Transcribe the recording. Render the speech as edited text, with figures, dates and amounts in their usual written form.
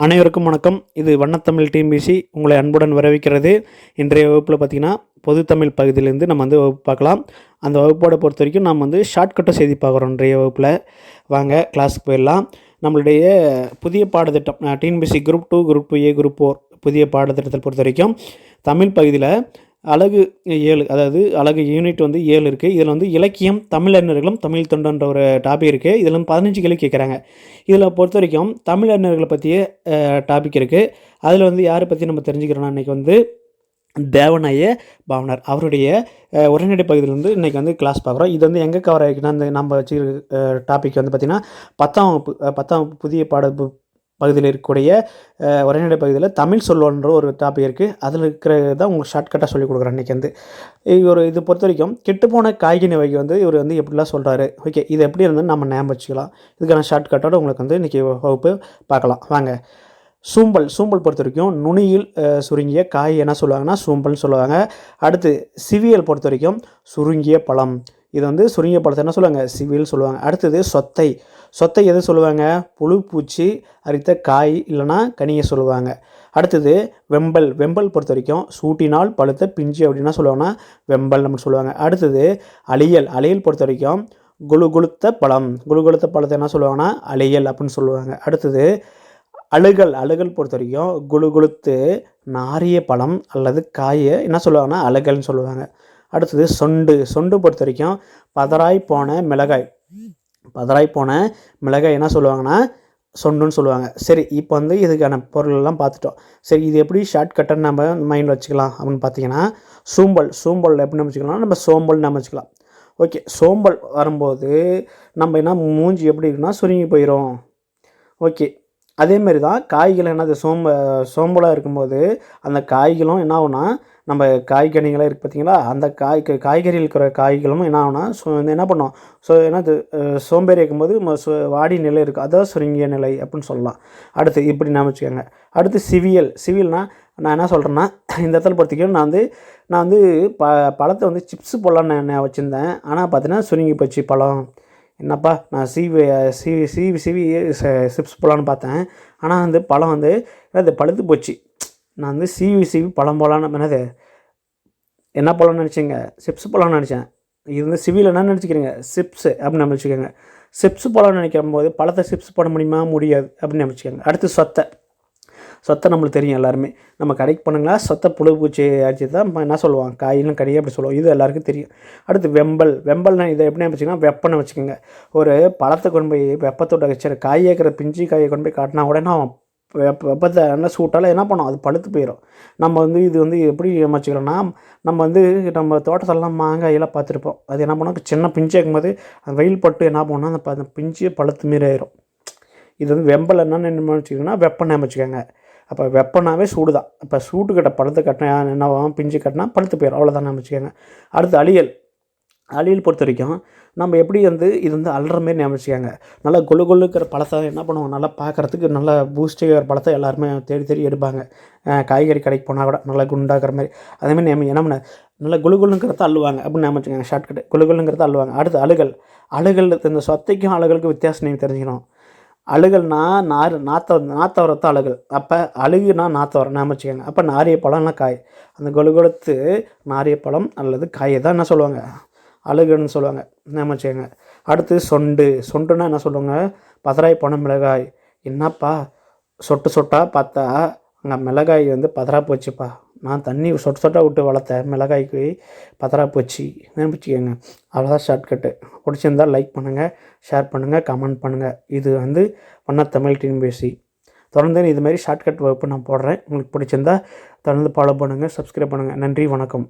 அனைவருக்கும் வணக்கம். இது வண்ணத்தமிழ் டிஎன்பிஎஸ்சி உங்களை அன்புடன் வரவேற்கிறது. இன்றைய வகுப்பில் பார்த்திங்கன்னா பொதுத்தமிழ் பகுதியிலேருந்து நம்ம வந்து வகுப்பு பார்க்கலாம். அந்த வகுப்போட பொறுத்த வரைக்கும் நம்ம வந்து ஷார்ட்கட்டாக செய்தி பார்க்குறோம். இன்றைய வகுப்பில் வாங்க கிளாஸுக்கு போயிடலாம். நம்மளுடைய புதிய பாடத்திட்டம் TNPSC group 2, group 2A, group 4 புதிய பாடத்திட்டத்தை பொறுத்த வரைக்கும் தமிழ் பகுதியில் அழகு 7, அதாவது அழகு யூனிட் வந்து 7 இருக்குது. இதில் வந்து இலக்கியம், தமிழறிஞர்களும் தமிழ் தொண்டுன்ற ஒரு டாபிக் இருக்குது. இதில் வந்து 15 கேள்வி கேட்குறாங்க. இதில் பொறுத்த வரைக்கும் தமிழறிஞர்களை பற்றிய டாபிக் இருக்குது. அதில் வந்து யாரை பற்றி நம்ம தெரிஞ்சுக்கிறோன்னா, இன்றைக்கி வந்து தேவநாய பாவனர் அவருடைய உரைநடை பகுதியில் வந்து இன்றைக்கி வந்து கிளாஸ் பார்க்குறோம். இது வந்து எங்கே கவர் ஆகிக்குன்னா, இந்த நம்ம வச்சுருக்க டாபிக் வந்து பார்த்திங்கன்னா 10ஆம் வகுப்பு புதிய பகுதியில் இருக்கக்கூடிய உரைநடை பகுதியில் தமிழ் சொல்லுன்ற ஒரு டாபிக் இருக்குது. அதில் இருக்கிறது தான் உங்களுக்கு ஷார்ட்கட்டாக சொல்லிக் கொடுக்குறேன். இன்றைக்கி வந்து இது பொறுத்த வரைக்கும் கெட்டுப்போன காய்கனி வகை வந்து இவர் வந்து எப்படிலாம் சொல்கிறாரு. ஓகே, இது எப்படி இருந்தாலும் நம்ம ஞாபகம் வச்சுக்கலாம். இதுக்கான ஷார்ட்கட்டோடு உங்களுக்கு வந்து இன்றைக்கி வகுப்பு பார்க்கலாம் வாங்க. சூம்பல் பொறுத்த வரைக்கும் நுனியில் சுருங்கிய காய் என்ன சொல்லுவாங்கன்னா சூம்பல்னு சொல்லுவாங்க. அடுத்து சிவியல் பொறுத்த வரைக்கும் சுருங்கிய பழம். இது வந்து சுருங்கிய பழத்தை என்ன சொல்லுவாங்க, சிவியல் சொல்லுவாங்க. அடுத்தது சொத்தை எது சொல்லுவாங்க, புழு பூச்சி அரித்த காய் இல்லைனா கனியை சொல்லுவாங்க. அடுத்தது வெம்பல் பொறுத்த வரைக்கும் சூட்டினால் பழுத்த பிஞ்சு அப்படின்னா சொல்லுவாங்கன்னா வெம்பல் நம்ம சொல்லுவாங்க. அடுத்தது அழியல் பொறுத்த வரைக்கும் குழுகுழுத்த பழத்தை என்ன சொல்லுவாங்கன்னா அழியல் அப்படின்னு சொல்லுவாங்க. அடுத்தது அழுகல் பொறுத்த வரைக்கும் குழுகுழுத்து நாரிய பழம் அல்லது காயை என்ன சொல்லுவாங்கன்னா அழுகல்னு சொல்லுவாங்க. அடுத்தது சொண்டு பொறுத்த வரைக்கும் பதறாய் போன மிளகாய் என்ன சொல்லுவாங்கன்னா சொண்டுன்னு சொல்லுவாங்க. சரி, இப்போ வந்து இதுக்கான பொருளெல்லாம் பார்த்துட்டோம். சரி, இது எப்படி ஷார்ட்கட்டாக நம்ம மைண்டில் வச்சுக்கலாம் அப்படின்னு பார்த்தீங்கன்னா, சூம்பல் எப்படின்னு வச்சுக்கலாம், நம்ம சோம்பல்னு நம்ம வச்சுக்கலாம். ஓகே, சோம்பல் வரும்போது நம்ம என்ன மூஞ்சி எப்படி இருக்குன்னா சுருங்கி போயிடும். ஓகே, அதேமாரி தான் காய்கள் என்னது சோம்பலாக இருக்கும்போது அந்த காய்களும் என்ன ஆகுனா, நம்ம காய்கனிகளாக இருக்குது பார்த்திங்களா, அந்த காய்கறியில் இருக்கிற காய்களும் என்ன ஆகுனா என்ன பண்ணோம், என்னது சோம்பேறி இருக்கும்போது வாடி நிலை இருக்குது, அதாவது சுருங்கிய நிலை அப்படின்னு சொல்லலாம். அடுத்து இப்படி நான் வச்சுக்கோங்க. அடுத்து சிவியல்னால் நான் என்ன சொல்கிறேன்னா, இந்த இடத்துல பொறுத்திக்கும் நான் வந்து பழத்தை வந்து சிப்ஸ் போடலான்னு நான் வச்சுருந்தேன். ஆனால் பார்த்தீங்கன்னா சுருங்கி போச்சு பழம். என்னப்பா நான் சிவி சிப்ஸ் போடலான்னு பார்த்தேன், ஆனால் வந்து பழம் வந்து அது பழுத்து போச்சு. நான் வந்து சிவி பழம் போடலான்னு என்ன பழம்னு நினச்சிங்க, சிப்ஸ் பழம்னு நினச்சேன். இது வந்து சிவியில் என்ன நினச்சிக்கிறீங்க, சிப்ஸு அப்படின்னு நினச்சிக்கோங்க. சிப்ஸ் பழம்னு நினைக்கும் போது பழத்தை சிப்ஸ் போட முடியாது அப்படின்னு நினச்சிக்கோங்க. அடுத்து சொத்தை நம்மளுக்கு தெரியும் எல்லாருமே. நம்ம கடைக்கு போனீங்களா சொத்தை புழு பூச்சி அடிச்சு தான் என்ன சொல்லுவாங்க, காயிலும் கடியை அப்படி சொல்லுவோம். இது எல்லாருக்கும் தெரியும். அடுத்து வெம்பல்னா இதை எப்படி வச்சுக்கோங்கன்னா வெப்பனை வச்சுக்கோங்க. ஒரு பழத்தை கொண்டு போய் வெப்பத்தோட வச்சு காய் ஏற்கிற பிஞ்சு காயை கொண்டு போய் காட்டினா உடனே அவன் வெப்பத்தை என்ன சூட்டால் என்ன பண்ணோம், அது பழுத்து போயிடும். நம்ம வந்து இது வந்து எப்படி வச்சுக்கிறோன்னா, நம்ம வந்து நம்ம தோட்டத்தெல்லாம் மாங்காயெல்லாம் பார்த்துருப்போம். அது என்ன பண்ணோம், சின்ன பிஞ்சு இருக்கும்போது அந்த வெயில் பட்டு என்ன பண்ணோம், அந்த பிஞ்சு பழுத்து மாரி ஆயிரும். இது வந்து வெம்பல் என்னென்னு வச்சுக்கிங்கன்னா வெப்பனை வச்சுக்கோங்க. அப்போ வெப்பனாவே சூடு தான். இப்போ சூட்டுக்கிட்ட பழுத்து கட்டினா என்னவாகும், பிஞ்சு கட்டினா பழுத்து போயிடும், அவ்வளோதான் வச்சுக்கோங்க. அடுத்து அழியல் பொறுத்த வரைக்கும் நம்ம எப்படி வந்து இது வந்து அல்ற மாரி வச்சுக்கோங்க. நல்லா கொழுக்கிற பழத்தை என்ன பண்ணுவோம், நல்லா பார்க்குறதுக்கு நல்லா பூஸ்டிக்கிற பழத்தை எல்லாருமே தேடி எடுப்பாங்க. காய்கறி கடைக்கு போனால் கூட நல்லா குண்டாகிற மாதிரி அதேமாதிரி என்ன பண்ண நல்லா குழுங்கிறத அள்ளுவாங்க அப்படின்னு வச்சுக்கோங்க. ஷார்ட்கட்டு குழுங்கிறத அள்ளுவாங்க. அடுத்து அழுகல் இந்த சொத்தைக்கும் அழுகலுக்கும் வித்தியாசம் நீங்கள் தெரிஞ்சுக்கணும். அழுகல்னா நாற்ற வரத்த அழுகல். அப்போ அழுகுனா நாற்ற வர வச்சுக்கோங்க. அப்போ நாரிய பழம்னா காய். அந்த கொழுத்து நாரிய பழம் அல்லது காயை தான் என்ன சொல்லுவாங்க, அழுகுன்னு சொல்லுவாங்க வச்சுக்கோங்க. அடுத்து சொண்டுன்னா என்ன சொல்லுவாங்க, பதறாய் போன மிளகாய். என்னப்பா சொட்டாக பார்த்தா அங்கே மிளகாய் வந்து பதறா போச்சுப்பா, நான் தண்ணி சொட்டாக விட்டு வளர்த்தேன், மிளகாய்க்கு பதறா போச்சு வச்சுக்கோங்க. அவ்வளோதான் ஷார்ட்கட்டு. பிடிச்சிருந்தால் லைக் பண்ணுங்கள், ஷேர் பண்ணுங்கள், கமெண்ட் பண்ணுங்கள். இது வந்து வண்ணத்தமிழ் டிஎன்பிஎஸ்சி. தொடர்ந்து இதுமாரி ஷார்ட்கட் வகுப்பு நான் போடுறேன். உங்களுக்கு பிடிச்சிருந்தா தொடர்ந்து ஃபாலோ பண்ணுங்கள், சப்ஸ்கிரைப் பண்ணுங்கள். நன்றி, வணக்கம்.